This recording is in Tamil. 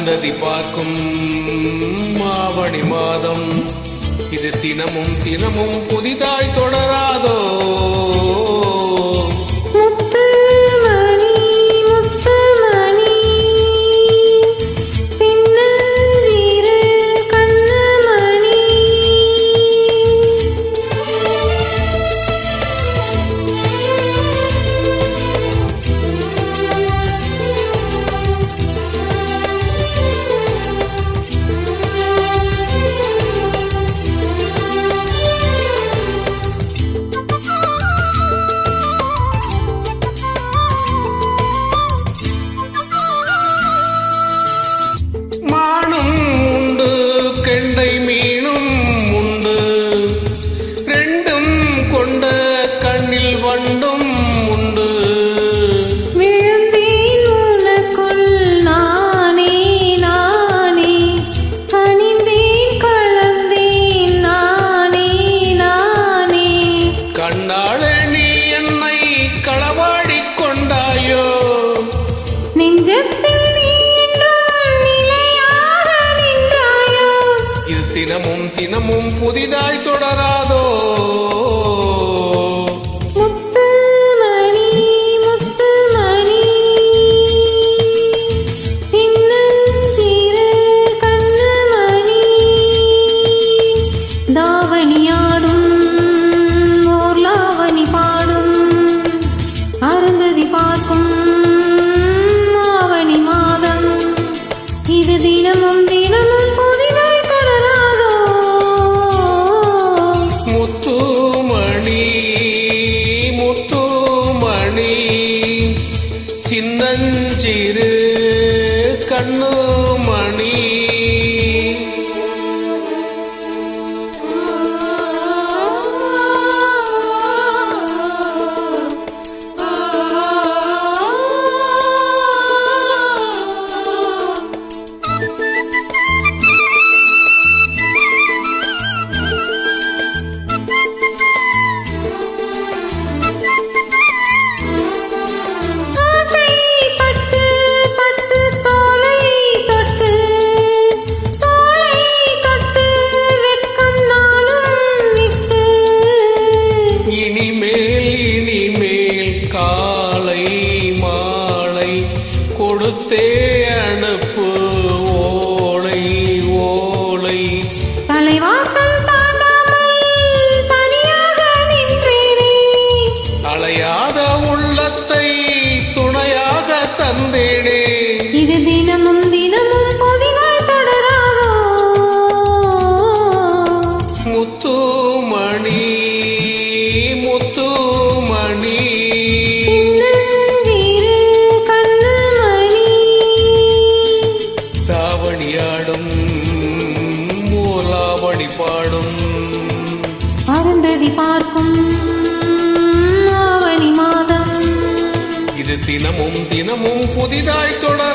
அருந்ததி பார்க்கும் ஆவணி மாதம் இது தினமும் தினமும் புதிதாய் தொடராதோ மீனும் உண்டு ரெண்டும் கொண்ட கண்ணில் வண்டும் உண்டு விழுந்தேன் உனக்குள் நானே நானே கனிந்தேன் கலந்தேன் நானே நானே கண்ணாளே நீ என்னை களவாடிக் கொண்டாயோ நெஞ்சத்தில் தினமும் தினமும் புதிதாய் தொடராதோ முத்துமணி முத்துமணி சின்னஞ்சிறு கண்ணுமணி தாவணியாடும் ஓர்லாவணி பாடும் அருந்ததி பார்க்கும் ஆவணி மாதம் இது தினமும் தினமும் சின்னஞ்சிறு கண்ணுமணி கொடுத்தே அனுப்பு ஓலை ஓலை தலைவாசல் தாண்டாமல் தனியாக நின்றேனே அலையாத உள்ளத்தை துணையாக தந்தேனே இது தினமும் தினமும் புதிதாய் தொடராதோ முத்துமணி முத்துமணி தாவணியாடும் ஓலாவணி பாடும் அருந்ததி பார்க்கும் ஆவணி மாதம் இது தினமும் தினமும் புதிதாய் தொடர்